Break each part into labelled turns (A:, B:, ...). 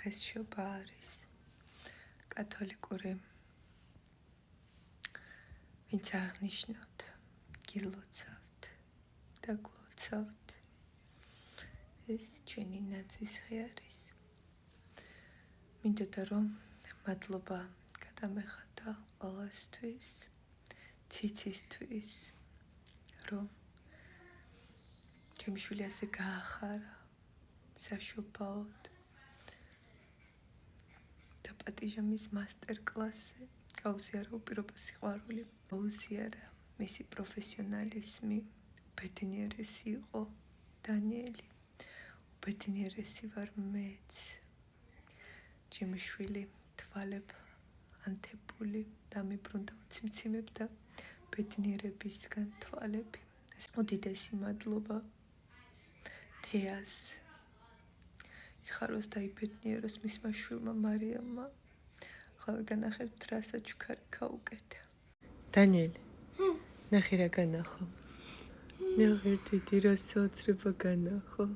A: დღესშობა არის კათოლიკური ვინც აღნიშნავთ გილოცავთ და გლოცავთ ეს ჩვენი ნაცვისხი არის მინდოდა რომ მადლობა გადამეხადა ყველასთვის ციცისთვის რომ ჩემი შვილი ასე გაახარა საშობაოდ და პატიჟამის მასტერ-კლასზე გაუზიარა უპირობო სიყვარული გაუზიარა მისი პროფესიონალიზმი უბედნიერესი იყო დანიელი უბედნიერესი ვარ მეც ჩემი შვილი თვალებ ანთებული დამიბრუნდა უციმციმებ და ბედნიერებისგან თვალები უდიდესი მადლობა თეას იხაროს და იბედნიეროს მისმა შვილმა მარიამმა ხავე განახეთ რა საჩუქარი გაუკეთა დანიელი ნახე რა განახო ნახე დიდი რა საოცრება განახო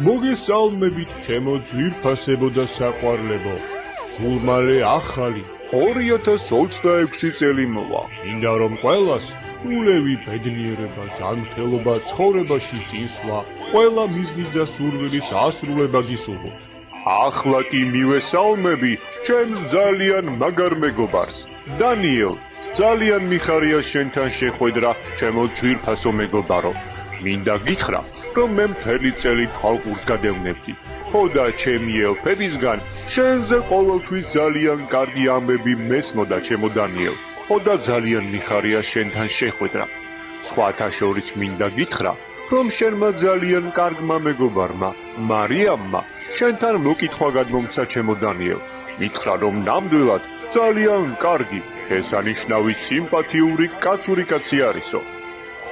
B: მოგესალმებით ჩემო ძვირფასებო და საყვარლებო სულ მალე ახალი 2026 წელი მოვა მინდა რომ ყველას ულევი ბედნიერება ჯანმრთელობა ცხოვრებაში წინსვლა ყველა მიზნის და სურვილის ასრულება გისურვოთ ახლა კი მივესალმები ჩემს ძალიან მაგარ მეგობარს დანიელ ძალიან მიხარია შენთან შეხვედრა ჩემო ძვირფასო მეგობარო მინდა გითხრა რომ მე მთელი წელი თვალყურს გადევნებდი ხო და ჩემი ელფებისგან შენზე ყოველთვის ძალიან კარგი ამბები მესმოდა ჩემო დანიელ ხო და ძალიან მიხარია შენთან შეხვედრა სხვათა შორის მინდა გითხრა რომ შენმა ძალიან კარგმა მეგობარმა მარიამმა შენთან მოკითხვა გადმომცა ჩემო დანიელ მითხრა რომ ნამდვილად ძალიან კარგი შესანიშნავი სიმპათიური კაცური კაცი არისო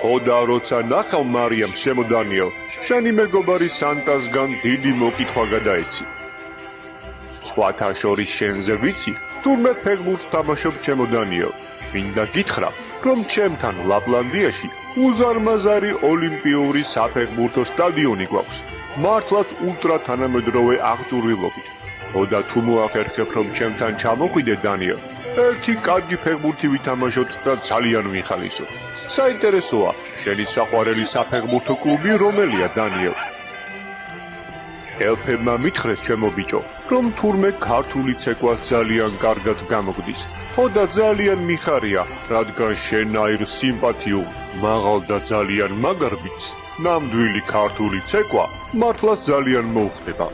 B: ხო და როცა ნახავ მარიამ ჩემო დანიელ შენი მეგობარი სანტასგან დიდი მოკითხვა გადაეცი სხვათა შორის შენზე ვიცი თურმე ფეხბურთს თამაშობ ჩემო დანიელ მინდა გითხრა რომ ჩემთან ლაპლანდიაში უზარმაზარი ოლიმპიური საფეხბურთო სტადიონი გვაქვს მართლაც ულტრა თანამედროვე აღჭურვილობით ხო და თუ მოახერხებ რომ ჩემთან ჩამოხვიდე დანიელ ერთი კარგი ფეხბურთი ვითამაშოთ და ძალიან ვიხალისო საინტერესოა შენი საყვარელი საფეხბურთო კლუბი რომელია დანიელ ელფებმა მითხრეს ჩემო ბიჭო რომ თურმე ქართული ცეკვას ძალიან კარგად გამოგდის ხო და ძალიან მიხარია რადგან შენაირ სიმპათიურ მაღალ და ძალიან მაგარ ბიჭს ნამდვილი ქართული ცეკვა მართლაც ძალიან მოუხდება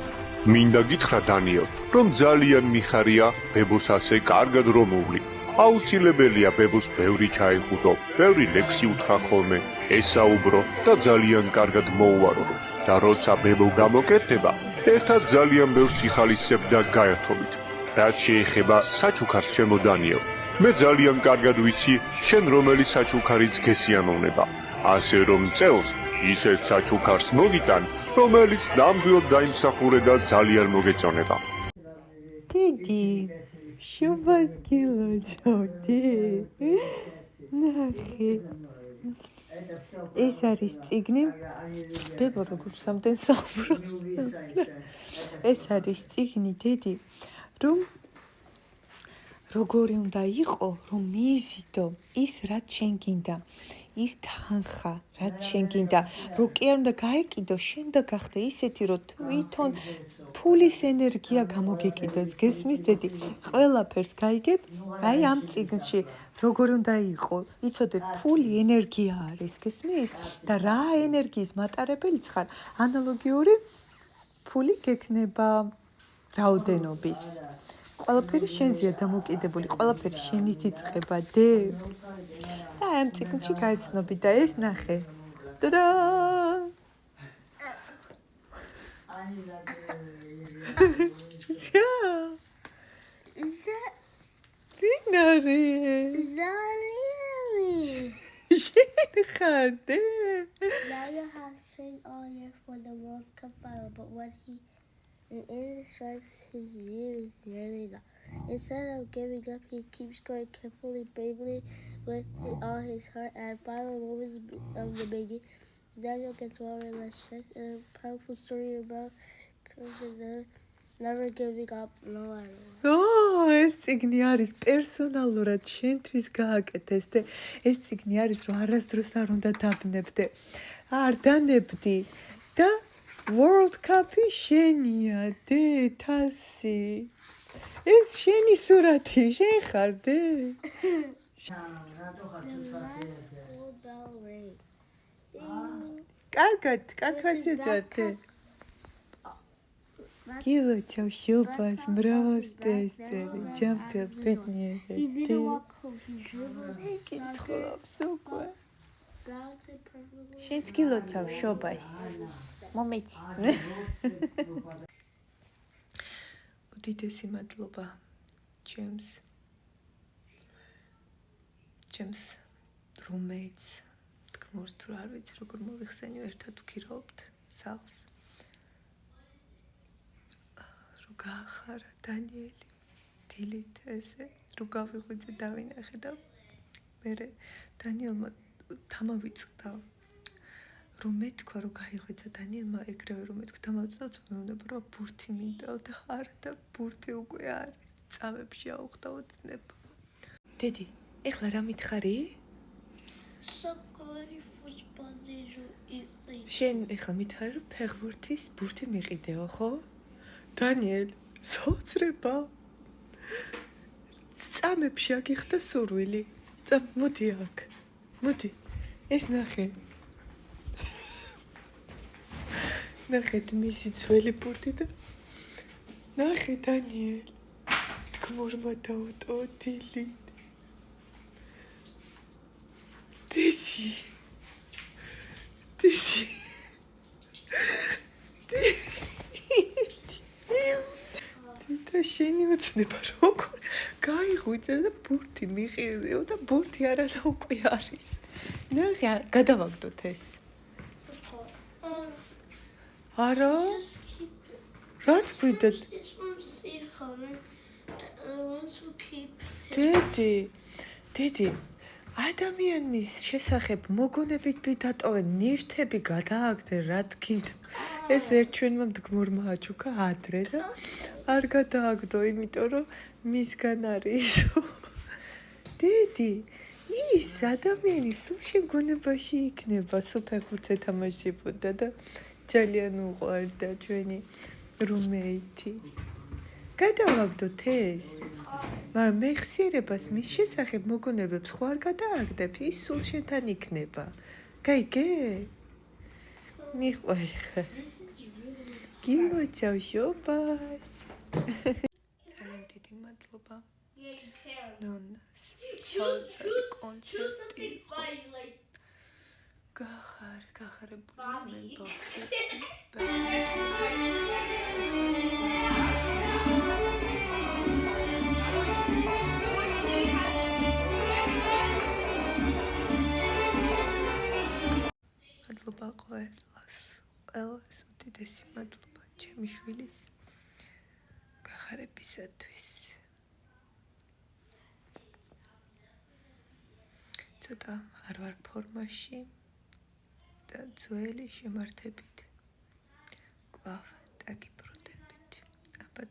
B: მინდა გითხრა დანიელ რომ ძალიან მიხარია ბებოს ასე კარგად რომ უვლი აუცილებელია ბებოს ბევრი ჩაიხუდო, ბევრი ლექსი უთხრა ხოლმე, ესაუბრო და ძალიან კარგად მოუარო და როცა ბებო გამოკეთდება, ერთად ძალიან ბევრს იხალისებ და გაერთობით. რაც შეეხება საჩუქარს ჩემო დანიელ, მე ძალიან კარგად ვიცი, შენ რომელი საჩუქარიც გესიამოვნება. ასე რომ წელს ისეთ საჩუქარს მოგიტან, რომელიც ნამდვილად დაიმსახურე და ძალიან მოგეწონება.
A: დიდი შუბას გილოცავდი ნახე ეს არის წიგნი ბებო როგორ სამდენ საუბრობს ეს არის წიგნი დიდი რომ როგორი უნდა იყო რომ მიიზიდო ის რაც შენ გინდა ის თანხა რაც შენ გინდა რო კი არ უნდა გაეკიდო შენ და გახდა ისეთი რომ თვითონ ფულის ენერგია გამოგეკიდოს გესმის დედი ყველაფერს გაიგებ აი ამ წიგნში როგორი უნდა იყო იცოდე ფული ენერგია არის გესმის და რა ენერგიის მატარებელიც ხარ ანალოგიური ფული გექნება რაოდენობის ყველაფერი შენზეა დამოკიდებული ყველაფერი შენით იწყება დე და ამ წიგნში გაიცნობი და ეს ნახე და Vinari. Shit,
C: Naya has trained all year for the World Cup final, but when he and Aaron strikes his years nearly done. Instead of giving up, he keeps going carefully, bravely, with all his heart. And final moments of the beginning, Daniel gets well relaxed in a powerful story about never giving up, no matter what.
A: ეს წიგნი არის პერსონალურად შენთვის გააკეთეს და ეს წიგნი არის რომ არასდროს არ უნდა დაბნებდე. არ დანებდი და World Cup-ი შენია, დე, თასი. ეს შენი სურათი, შენ ხარ, დე? კარგად, კარგად შეძარდე. გილოცავ შობას, მრავალ სტესწერი, ჯამთელ ბედნიერად, დე. კითხავს უკვე. შენც გილოცავ შობას. მომეც. უდიდესი მადლობა ჩემს რუმეйтს თქმურს თუ არ ვიცი როგორ მოვიხსენიო ერთად ვქირავთ სახლს რო გაახარა დანიელი დილით ესე რო გავიღვიძე დავინახე და მე დანიელმა თამავიწყდა რომ მეთქვა რომ გაიღვიძა დანიელმა ეგრევე რომ მეთქვა თამავიწყდა მეუბნება რომ ბურთი მინდაო და არა და ბურთი უკვე არის წამებში აუხდა ოცნება დედი ეხლა რა მითხარი?
C: საკარი ფუჭბალერო იყი.
A: შენ ეხლა მითხარი რომ ფეხბურთის ბურთი მიყიდეო, ხო? დანიელ, სოцრება. წამებში აგიხდა სურვილი. მოდი აქ. მოდი. ეს ნახე. ნახეთ მისი ძველი ბურთი და ნახე დანიელ. თქმურმა დაუტო დილით. Dizzy. და შენი უცნება როგორ გაიღვიძე და ბურთი მიყიდეო და ბურთი არადა უკვე არის. ნახე, გადავაგდოთ ეს. არა? რაც გვიდა? დედი. ადამიანის შესახებ მოგონებით დატოვენ ნივთები გადააგდე რა თქინდა ეს ერთ ჩვენმა მდგმურმა აჩუქა ადრე და არ გადააგდო იმიტომ რომ მისგან არის დედი ის ადამიანი სულ შენ გონებაში იქნება სულ ფეხბურთს ეთამაშებოდა და ძალიან უყვარდა ჩვენი რუმეითი გადავაგდოთ ეს მაგრამ მეხსიერებას მის შესახებ მოგონებებს ხო არ გადააგდებ ის სულ შენთან იქნება გაიგე? მიყვარი ხარ გილოცავ შობას ძალიან დიდი მადლობა ნონას საოცარი კონცერტი გახარებული მე ბავშვი მადლობა ყველას უდიდესი მადლობა ჩემი შვილის გახარებისათვის ცოტა არ ვარ ფორმაში და ძველი შემართებით კვლავ დაგიბრუნდებით აბა